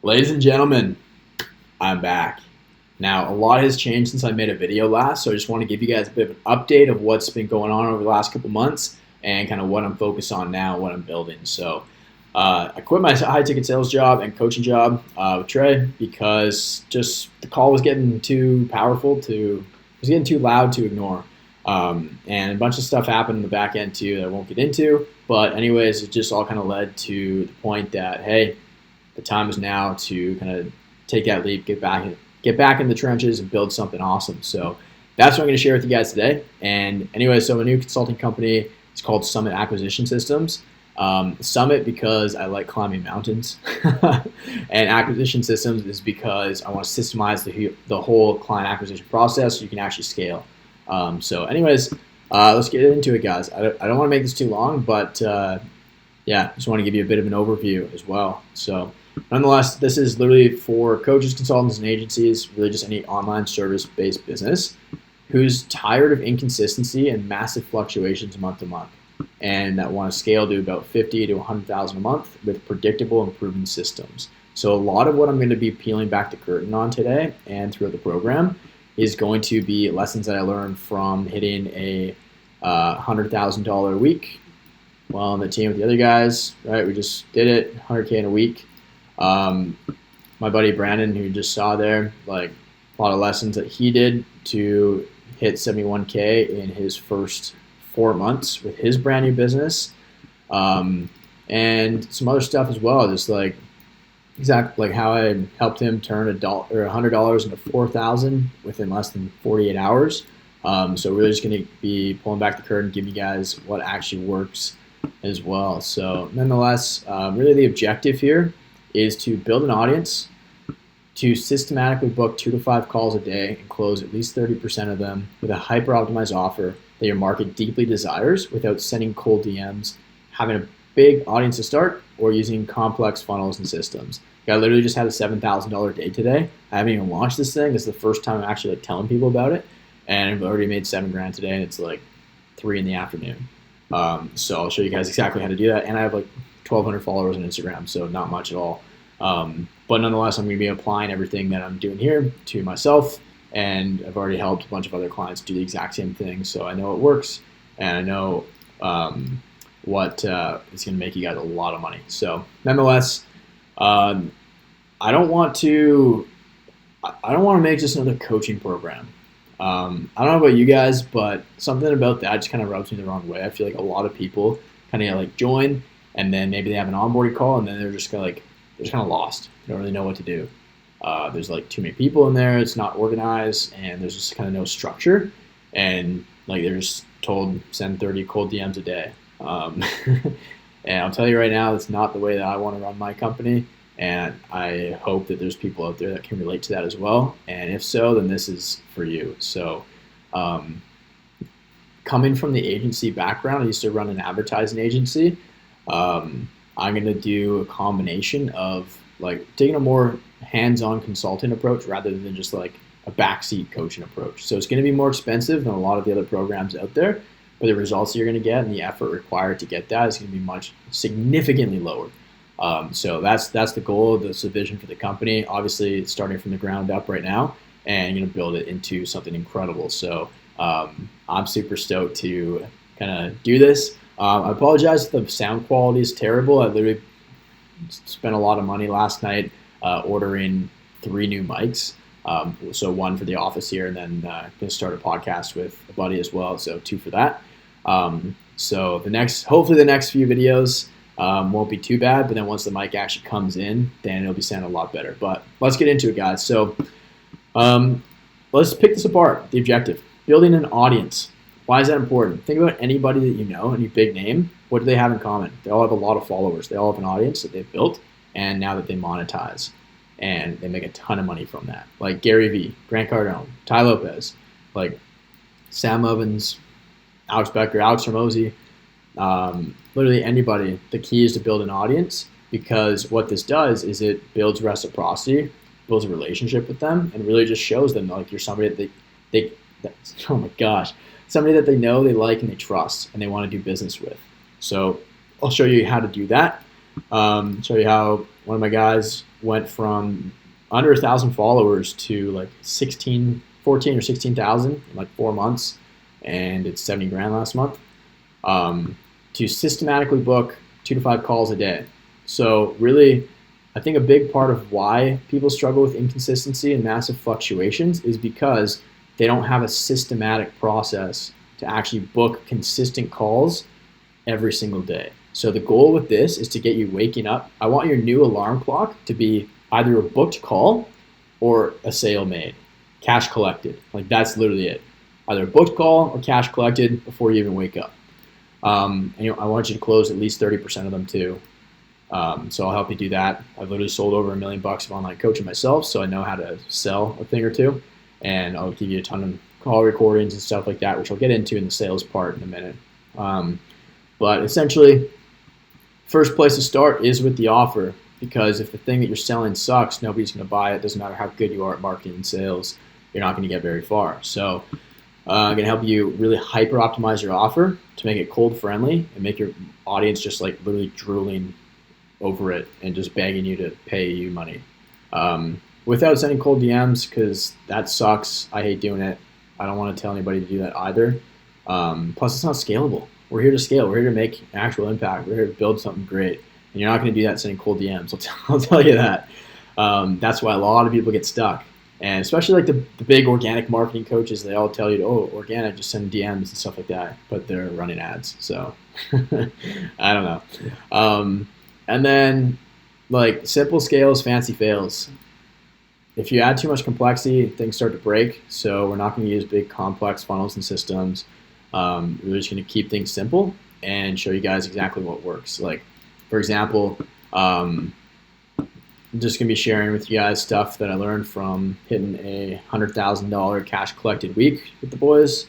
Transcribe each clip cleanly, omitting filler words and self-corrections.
Ladies and gentlemen, I'm back. Now, a lot has changed since I made a video last, so I just want to give you guys a bit of an update of what's been going on over the last couple months and kind of what I'm focused on now, what I'm building. So, I quit my high-ticket sales job and coaching job with Trey because just the call was getting too powerful it was getting too loud to ignore. And a bunch of stuff happened in the back end too that I won't get into. But anyways, it just all kind of led to the point that, hey, the time is now to kind of take that leap, get back in the trenches and build something awesome. So that's what I'm going to share with you guys today. And anyway, so a new consulting company, it's called Summit Acquisition Systems. Summit because I like climbing mountains, and acquisition systems is because I want to systemize the whole client acquisition process so you can actually scale. So anyways, let's get into it, guys. I don't want to make this too long, but yeah, just want to give you a bit of an overview as well. So nonetheless, this is literally for coaches, consultants, and agencies, really just any online service-based business who's tired of inconsistency and massive fluctuations month to month, and that want to scale to about 50 to 100,000 a month with predictable and proven systems. So a lot of what I'm going to be peeling back the curtain on today and throughout the program is going to be lessons that I learned from hitting a $100,000 a week while on the team with the other guys, right? We just did it, 100K in a week. My buddy Brandon, who you just saw there, like a lot of lessons that he did to hit 71K in his first 4 months with his brand new business, and some other stuff as well, just like exactly like how I helped him turn $100 into $4,000 within less than 48 hours. So really just going to be pulling back the curtain, give you guys what actually works as well. So nonetheless, really the objective here is to build an audience, to systematically book 2 to 5 calls a day and close at least 30% of them with a hyper-optimized offer that your market deeply desires without sending cold DMs, having a big audience to start, or using complex funnels and systems. I literally just had a $7,000 day today. I haven't even launched this thing. This is the first time I'm actually telling people about it, and I've already made $7,000 today, and it's like 3 in the afternoon. So I'll show you guys exactly how to do that. And I have like 1,200 followers on Instagram, so not much at all. But nonetheless, I'm going to be applying everything that I'm doing here to myself, and I've already helped a bunch of other clients do the exact same thing. So I know it works, and I know what is going to make you guys a lot of money. So nonetheless, I don't want to make this another coaching program. I don't know about you guys, but something about that just kind of rubs me the wrong way. I feel like a lot of people kind of like join, and then maybe they have an onboarding call, and then they're just kind of lost. They don't really know what to do. There's like too many people in there. It's not organized, and there's just kind of no structure. And like they're just told send 30 cold DMs a day. And I'll tell you right now, it's not the way that I want to run my company. And I hope that there's people out there that can relate to that as well. And if so, then this is for you. So coming from the agency background, I used to run an advertising agency. I'm going to do a combination of like taking a more hands-on consulting approach rather than just like a backseat coaching approach. So it's going to be more expensive than a lot of the other programs out there, but the results that you're going to get and the effort required to get that is going to be significantly lower. So that's the goal, that's the vision for the company. Obviously, it's starting from the ground up right now, and you're going to build it into something incredible. So I'm super stoked to kind of do this. I apologize if the sound quality is terrible. I literally spent a lot of money last night ordering 3 new mics. So 1 for the office here, and then going to start a podcast with a buddy as well. So 2 for that. So hopefully the next few videos won't be too bad, but then once the mic actually comes in, then it'll be sounding a lot better. But let's get into it, guys. So let's pick this apart. The objective, building an audience. Why is that important? Think about anybody that you know, any big name. What do they have in common? They all have a lot of followers. They all have an audience that they've built, and now that they monetize, and they make a ton of money from that. Like Gary Vee, Grant Cardone, Ty Lopez, like Sam Ovens, Alex Becker, Alex Hormozy, literally anybody. The key is to build an audience, because what this does is it builds reciprocity, builds a relationship with them, and really just shows them like you're somebody that they oh my gosh, somebody that they know, they like, and they trust, and they want to do business with. So I'll show you how to do that. Show you how one of my guys went from under 1,000 followers to like 14 or 16,000 in like 4 months, and it's 70 grand last month. To systematically book 2 to 5 calls a day. So really, I think a big part of why people struggle with inconsistency and massive fluctuations is because they don't have a systematic process to actually book consistent calls every single day. So the goal with this is to get you waking up. I want your new alarm clock to be either a booked call or a sale made, cash collected. Like that's literally it. Either a booked call or cash collected before you even wake up. And I want you to close at least 30% of them too. So I'll help you do that. I've literally sold over $1 million of online coaching myself, so I know how to sell a thing or two. And I'll give you a ton of call recordings and stuff like that, which I'll get into in the sales part in a minute. But essentially, first place to start is with the offer, because if the thing that you're selling sucks, nobody's going to buy it. Doesn't matter how good you are at marketing and sales, you're not going to get very far. So I'm going to help you really hyper optimize your offer to make it cold friendly and make your audience just like literally drooling over it and just begging you to pay you money without sending cold DMs, because that sucks. I hate doing it. I don't want to tell anybody to do that either. Plus, it's not scalable. We're here to scale. We're here to make an actual impact. We're here to build something great. And you're not going to do that sending cold DMs. I'll tell you that. That's why a lot of people get stuck. And especially like the big organic marketing coaches, they all tell you, oh, organic, just send DMs and stuff like that. But they're running ads. So I don't know. And then like simple scales, fancy fails. If you add too much complexity, things start to break. So we're not going to use big complex funnels and systems. We're just going to keep things simple and show you guys exactly what works. Like, for example, I'm just going to be sharing with you guys stuff that I learned from hitting a $100,000 cash collected week with the boys.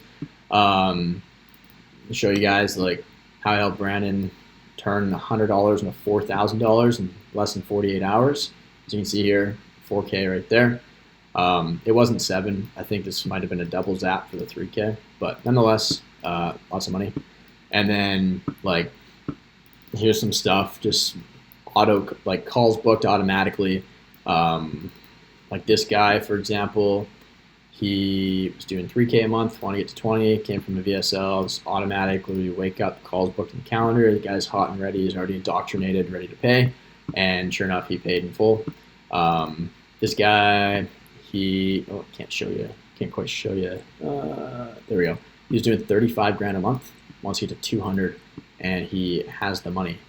Show you guys like how I helped Brandon turn $100 into $4,000 in less than 48 hours. As you can see here, 4K right there. It wasn't 7. I think this might have been a double zap for the 3K, but nonetheless, lots of money. And then like, here's some stuff, just like calls booked automatically. Like this guy, for example, he was doing 3K a month, want to get to 20, came from the VSL, it's automatic. Literally wake up, the calls booked in the calendar, the guy's hot and ready, he's already indoctrinated, ready to pay. And sure enough, he paid in full. This guy, can't quite show you. There we go. He was doing 35 grand a month, wants to get to 200, and he has the money.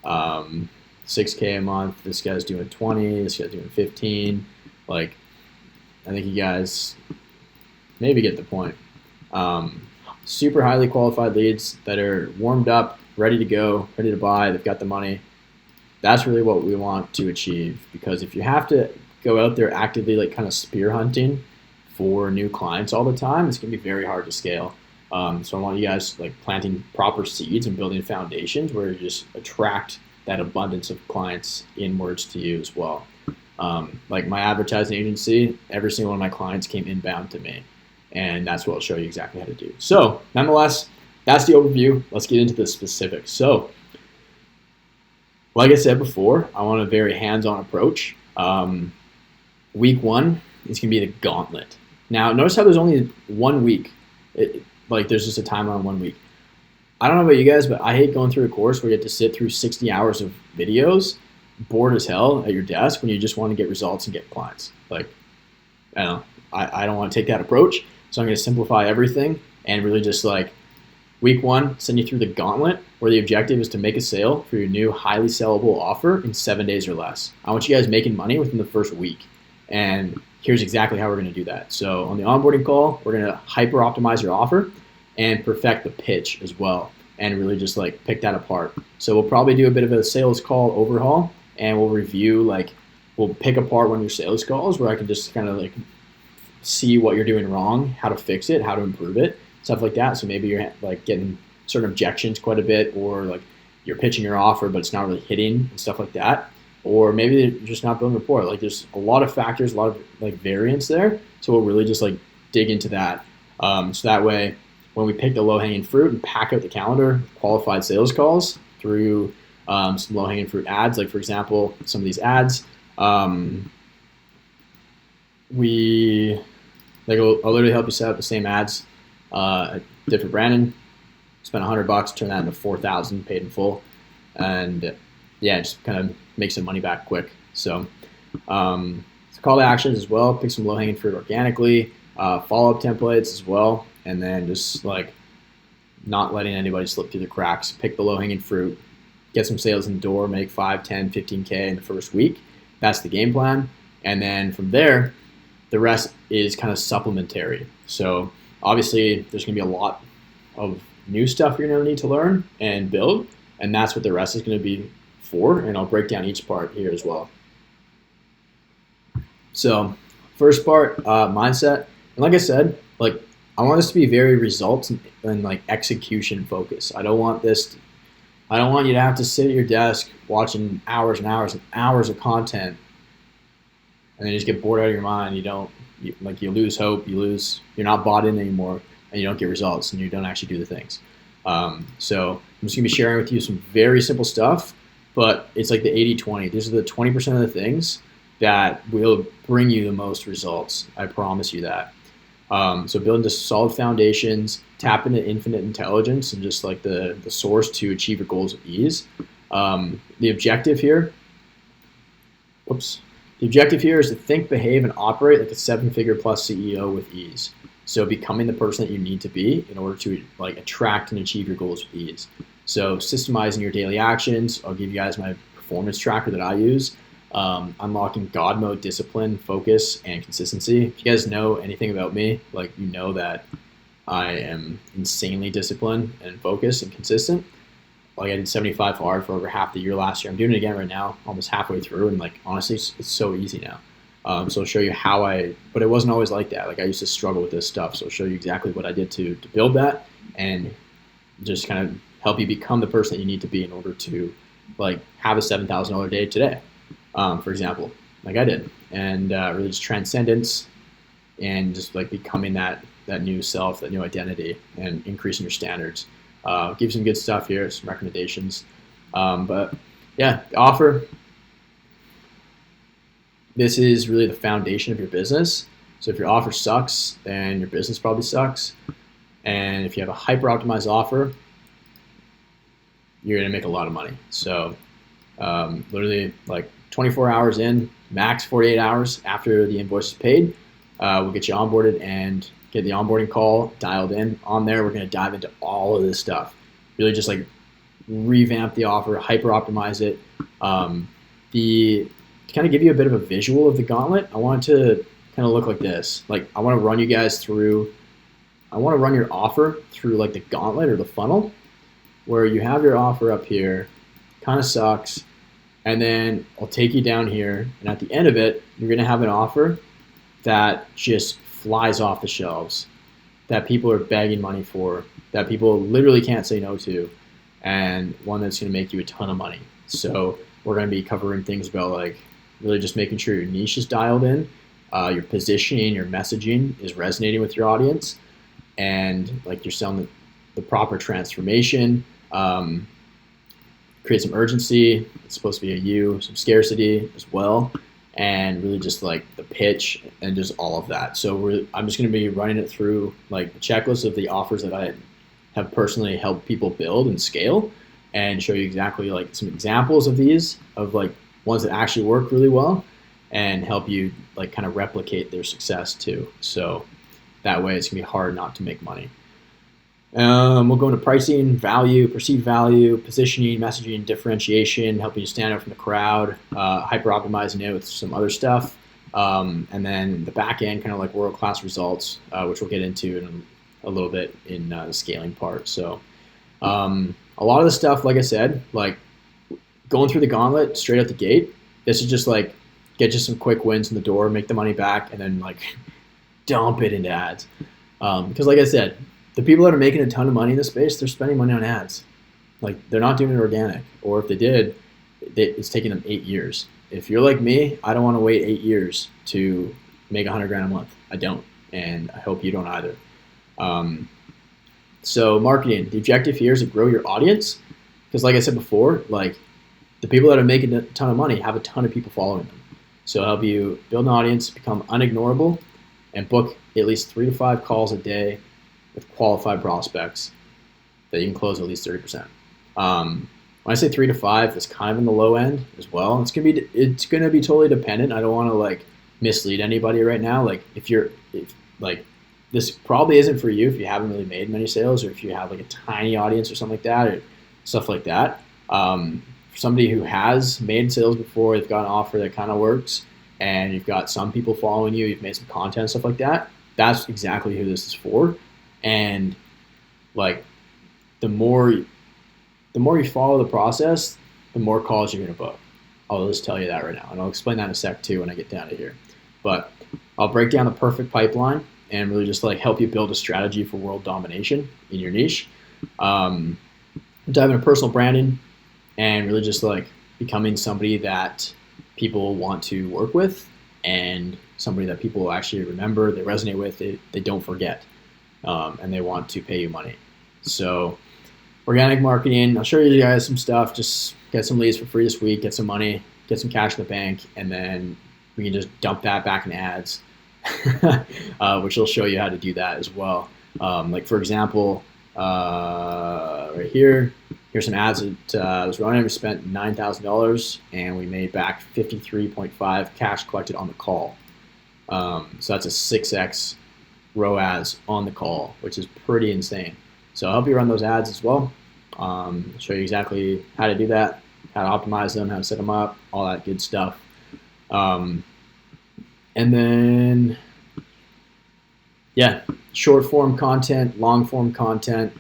6K a month, this guy's doing 20, this guy's doing 15. Like, I think you guys maybe get the point. Super highly qualified leads that are warmed up, ready to go, ready to buy, they've got the money. That's really what we want to achieve, because if you have to go out there actively like kind of spear hunting for new clients all the time, it's going to be very hard to scale. So I want you guys like planting proper seeds and building foundations where you just attract that abundance of clients inwards to you as well. Like my advertising agency, every single one of my clients came inbound to me, and that's what I'll show you exactly how to do. So nonetheless, that's the overview. Let's get into the specifics. So like I said before, I want a very hands-on approach. Week 1 is going to be the gauntlet. Now, notice how there's only 1 week. Like there's just a timeline 1 week. I don't know about you guys, but I hate going through a course where you have to sit through 60 hours of videos, bored as hell at your desk when you just want to get results and get clients. Like, I don't want to take that approach. So I'm going to simplify everything and really just like week 1, send you through the gauntlet where the objective is to make a sale for your new highly sellable offer in 7 days or less. I want you guys making money within the first week. And here's exactly how we're going to do that. So on the onboarding call, we're going to hyper optimize your offer and perfect the pitch as well, and really just like pick that apart. So we'll probably do a bit of a sales call overhaul, and we'll review, like we'll pick apart one of your sales calls where I can just kind of like see what you're doing wrong, how to fix it, how to improve it, stuff like that. So maybe you're like getting certain objections quite a bit, or like you're pitching your offer but it's not really hitting and stuff like that. Or maybe you're just not building rapport. Like there's a lot of factors, a lot of like variance there. So we'll really just like dig into that. So that way, when we pick the low-hanging fruit and pack out the calendar, qualified sales calls through some low-hanging fruit ads. Like for example, some of these ads, I'll literally help you set up the same ads, different branding. Spend $100, turn that into 4,000 paid in full, and yeah, just kind of make some money back quick. So, call to actions as well. Pick some low-hanging fruit organically. Follow-up templates as well, and then just like not letting anybody slip through the cracks. Pick the low-hanging fruit, get some sales in the door, make 5, 10, 15K in the first week. That's the game plan. And then from there, the rest is kind of supplementary. So obviously there's going to be a lot of new stuff you're going to need to learn and build, and that's what the rest is going to be for, and I'll break down each part here as well. So first part, mindset. And like I said, like I want this to be very results and like execution focused. I don't want you to have to sit at your desk watching hours and hours and hours of content and then you just get bored out of your mind. You lose hope, you're not bought in anymore, and you don't get results, and you don't actually do the things. So I'm just gonna be sharing with you some very simple stuff, but it's like the 80-20. These are the 20% of the things that will bring you the most results. I promise you that. So building just solid foundations, tap into infinite intelligence and just like the source to achieve your goals with ease. The objective here is to think, behave, and operate like a 7-figure plus CEO with ease. So becoming the person that you need to be in order to like attract and achieve your goals with ease. So systemizing your daily actions. I'll give you guys my performance tracker that I use. Unlocking God mode, discipline, focus, and consistency. If you guys know anything about me, like you know that I am insanely disciplined and focused and consistent. Like I did 75 hard for over half the year last year. I'm doing it again right now, almost halfway through, and like honestly, it's so easy now. So I'll show you but it wasn't always like that. Like I used to struggle with this stuff. So I'll show you exactly what I did to build that and just kind of help you become the person that you need to be in order to like have a $7,000 day today, for example, like I did, and really just transcendence and just like becoming that new self, that new identity, and increasing your standards. Give you some good stuff here, some recommendations. But yeah, the offer. This is really the foundation of your business. So if your offer sucks, then your business probably sucks. And if you have a hyper optimized offer, you're gonna make a lot of money. So literally like 24 hours in, max 48 hours after the invoice is paid, we'll get you onboarded and get the onboarding call dialed in. On there, we're gonna dive into all of this stuff. Really just like revamp the offer, hyper optimize it. To kind of give you a bit of a visual of the gauntlet, I want it to kind of look like this. Like I want to run your offer through like the gauntlet or the funnel, where you have your offer up here, kind of sucks, and then I'll take you down here, and at the end of it, you're gonna have an offer that just flies off the shelves, that people are begging money for, that people literally can't say no to, and one that's gonna make you a ton of money. So we're gonna be covering things about like really just making sure your niche is dialed in, your positioning, your messaging is resonating with your audience, and like you're selling the proper transformation, create some urgency. It's supposed to be some scarcity as well, and really just like the pitch and just all of that. So I'm just going to be running it through like a checklist of the offers that I have personally helped people build and scale, and show you exactly like some examples of these, of like ones that actually work really well, and help you like kind of replicate their success too. So that way it's gonna be hard not to make money. We'll go into pricing, value, perceived value, positioning, messaging, differentiation, helping you stand out from the crowd, hyper optimizing it with some other stuff. And then the back end, kind of like world-class results, which we'll get into in a little bit in the scaling part. So a lot of the stuff, like I said, like going through the gauntlet straight out the gate, this is just like get you some quick wins in the door, make the money back, and then like dump it into ads. Because like I said, the people that are making a ton of money in this space, they're spending money on ads. Like they're not doing it organic, or if they did, it's taking them 8 years. If you're like me, I don't want to wait 8 years to make $100 grand a month. I don't, and I hope you don't either. So marketing, the objective here is to grow your audience, because like I said before, like The people that are making a ton of money have a ton of people following them. So it'll help you build an audience, become unignorable, and book at least 3 to 5 calls a day with qualified prospects that you can close at least 30%. When I say 3 to 5, it's kind of in the low end as well. It's gonna be totally dependent. I don't want to like mislead anybody right now. Like if this probably isn't for you if you haven't really made many sales, or if you have like a tiny audience or something like that, or stuff like that. For somebody who has made sales before, they've got an offer that kind of works, and you've got some people following you, you've made some content, stuff like that. That's exactly who this is for. And like the more you follow the process, the more calls you're going to book. I'll just tell you that right now, and I'll explain that in a sec too when I get down to here. But I'll break down the perfect pipeline and really just like help you build a strategy for world domination in your niche. Dive into personal branding and really just like becoming somebody that people want to work with, and somebody that people actually remember, they resonate with, they don't forget, and they want to pay you money. So organic marketing, I'll show you guys some stuff. Just get some leads for free this week, get some money, get some cash in the bank, and then we can just dump that back in ads, which will show you how to do that as well. Like for example, right here, here's some ads that I was running. We spent $9,000 and we made back 53.5 cash collected on the call. So that's a 6x ROAS on the call, which is pretty insane. So I'll help you run those ads as well. Show you exactly how to do that, how to optimize them, how to set them up, all that good stuff. And then, yeah, short form content, long form content,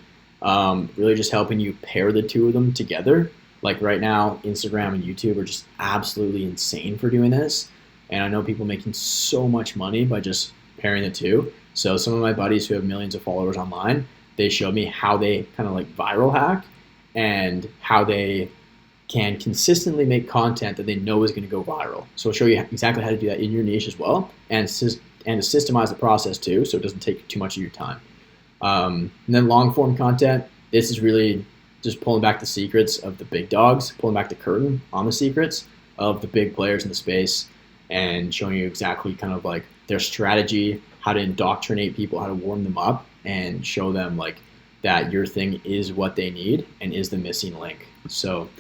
really just helping you pair the two of them together. Like right now, Instagram and YouTube are just absolutely insane for doing this. And I know people making so much money by just pairing the two. So some of my buddies who have millions of followers online, they showed me how they kind of like viral hack and how they can consistently make content that they know is going to go viral. So I'll show you exactly how to do that in your niche as well, and to systemize the process too, so it doesn't take too much of your time. And then long form content, this is really just pulling back the secrets of the big dogs, pulling back the curtain on the secrets of the big players in the space, and showing you exactly kind of like their strategy, how to indoctrinate people, how to warm them up, and show them like that your thing is what they need and is the missing link. So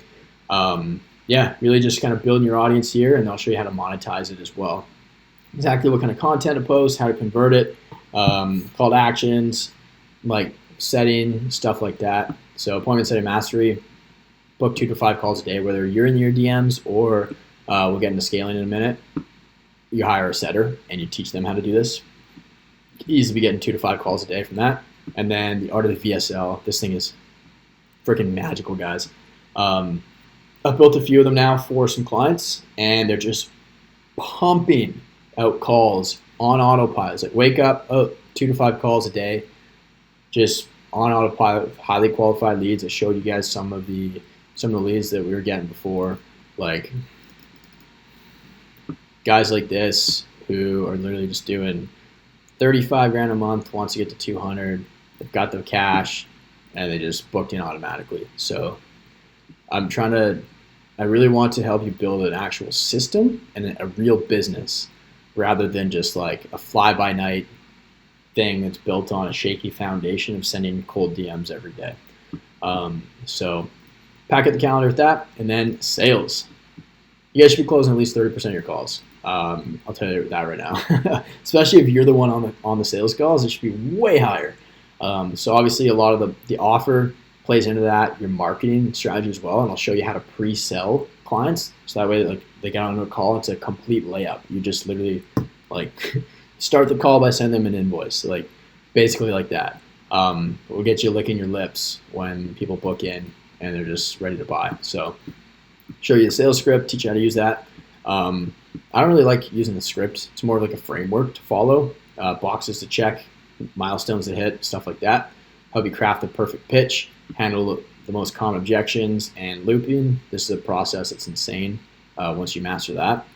yeah, really just kind of building your audience here, and I'll show you how to monetize it as well. Exactly what kind of content to post, how to convert it, call to actions, like setting, stuff like that. So appointment setting mastery, book 2 to 5 calls a day, whether you're in your DMs or we'll get into scaling in a minute. You hire a setter and you teach them how to do this. Easily be getting 2 to 5 calls a day from that. And then the art of the VSL. This thing is freaking magical, guys. I've built a few of them now for some clients, and they're just pumping out calls on autopilot. It's like wake up, 2 to 5 calls a day, just on autopilot, highly qualified leads. I showed you guys some of the leads that we were getting before, like guys like this who are literally just doing 35 grand a month, wants to get to 200. They've got the cash and they just booked in automatically. So I really want to help you build an actual system and a real business, rather than just like a fly-by-night thing that's built on a shaky foundation of sending cold DMs every day. So pack up the calendar with that, and then sales. You guys should be closing at least 30% of your calls. I'll tell you that right now. Especially if you're the one on the sales calls, it should be way higher. So obviously a lot of the offer plays into that, your marketing strategy as well, and I'll show you how to pre-sell clients, so that way like they get onto a call, it's a complete layup. You just literally like start the call by sending them an invoice, like basically like that. We'll get you licking your lips when people book in and they're just ready to buy. So show you the sales script, teach you how to use that. I don't really like using the script. It's more of like a framework to follow, boxes to check, milestones to hit, stuff like that. Help you craft the perfect pitch, handle the most common objections, and looping. This is a process that's insane once you master that.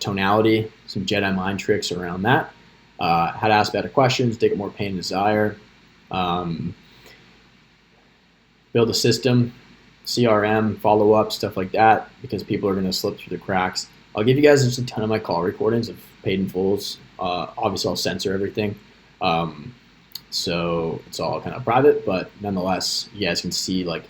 Tonality, some Jedi mind tricks around that. How to ask better questions, dig at more pain and desire. Build a system CRM, follow-up, stuff like that, because people are going to slip through the cracks. I'll give you guys just a ton of my call recordings of paid in fulls. Obviously, I'll censor everything. So it's all kind of private, but nonetheless, you guys can see, like,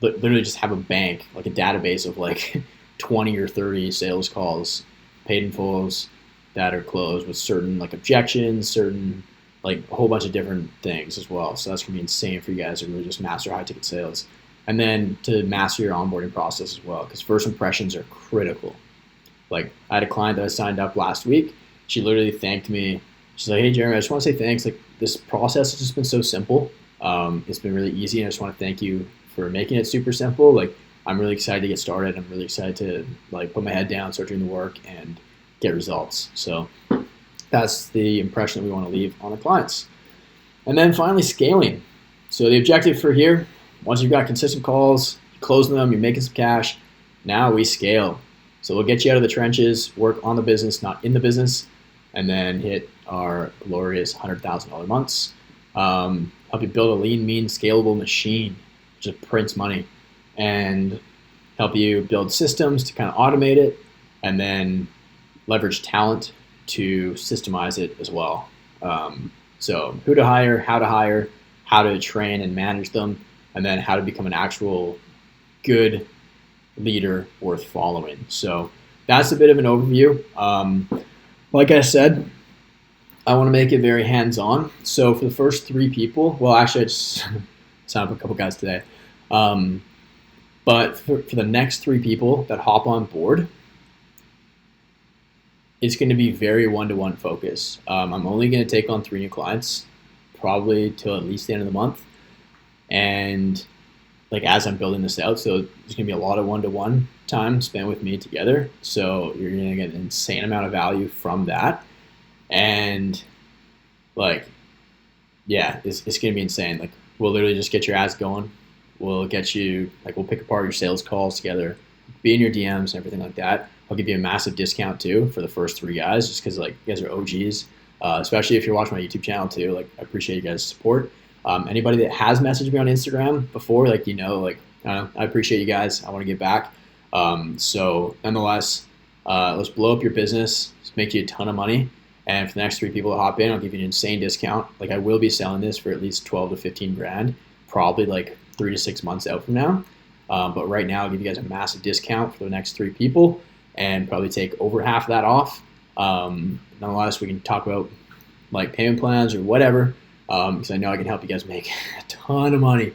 literally just have a bank, like a database of like 20 or 30 sales calls, paid in fulls that are closed with certain like objections, certain like a whole bunch of different things as well. So that's gonna be insane for you guys to really just master high ticket sales. And then to master your onboarding process as well, because first impressions are critical. Like, I had a client that I signed up last week. She literally thanked me. She's like, "Hey Jeremy, I just want to say thanks. Like, this process has just been so simple. It's been really easy, and I just want to thank you for making it super simple. Like, I'm really excited to get started. I'm really excited to like put my head down, start doing the work, and get results." So that's the impression that we want to leave on the clients. And then finally, scaling. So the objective for here, once you've got consistent calls, you're closing them, you're making some cash, now we scale. So we'll get you out of the trenches, work on the business, not in the business, and then hit our glorious $100,000 months. Help you build a lean, mean, scalable machine, just prints money, and help you build systems to kind of automate it, and then leverage talent to systemize it as well. So who to hire, how to train and manage them, and then how to become an actual good leader worth following. So that's a bit of an overview. Like I said, I want to make it very hands-on. So for the first 3 people, well, actually I just signed up a couple guys today. But for the next 3 people that hop on board, it's going to be very one-to-one focus. I'm only going to take on 3 new clients, probably till at least the end of the month. And like, as I'm building this out, so there's going to be a lot of one-to-one time spent with me together. So you're going to get an insane amount of value from that. And like, yeah, it's going to be insane. Like, we'll literally just get your ass going. We'll get you, like, we'll pick apart your sales calls together, be in your DMs and everything like that. I'll give you a massive discount too for the first 3 guys, just because like you guys are OGs, especially if you're watching my YouTube channel too. Like, I appreciate you guys' support. Anybody that has messaged me on Instagram before, like, I appreciate you guys. I want to get back. So nonetheless, let's blow up your business. Let's make you a ton of money. And for the next 3 people that hop in, I'll give you an insane discount. Like, I will be selling this for at least 12 to 15 grand, probably like 3 to 6 months out from now. But right now, I'll give you guys a massive discount for the next 3 people and probably take over half of that off. Nonetheless, we can talk about like payment plans or whatever, because I know I can help you guys make a ton of money.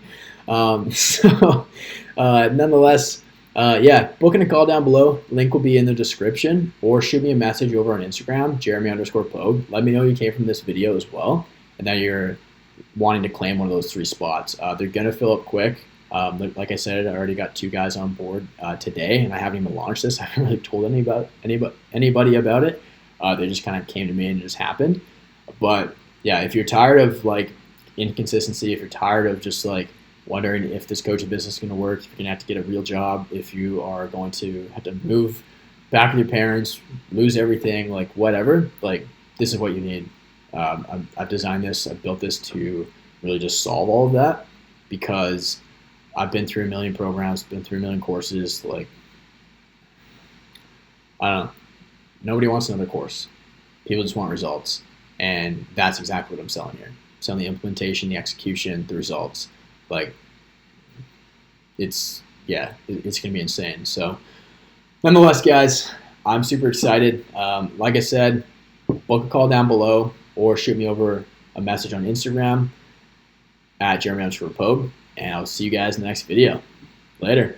Nonetheless, booking a call down below. Link will be in the description, or shoot me a message over on Instagram, Jeremy_Pogue. Let me know you came from this video as well, and that you're wanting to claim one of those 3 spots. They're going to fill up quick. Like I said, I already got 2 guys on board today, and I haven't even launched this. I haven't really told anybody about it. They just kind of came to me and it just happened. But yeah, if you're tired of like inconsistency, if you're tired of just like wondering if this coaching business is going to work, if you're going to have to get a real job, if you are going to have to move back with your parents, lose everything, like whatever, like this is what you need. I've designed this, I've built this to really just solve all of that, because I've been through a million programs, been through a million courses. Like, I don't know. Nobody wants another course. People just want results. And that's exactly what I'm selling here. I'm selling the implementation, the execution, the results. Like, it's going to be insane. So nonetheless, guys, I'm super excited. Like I said, book a call down below or shoot me over a message on Instagram at Jeremy_Pogue. And I'll see you guys in the next video. Later.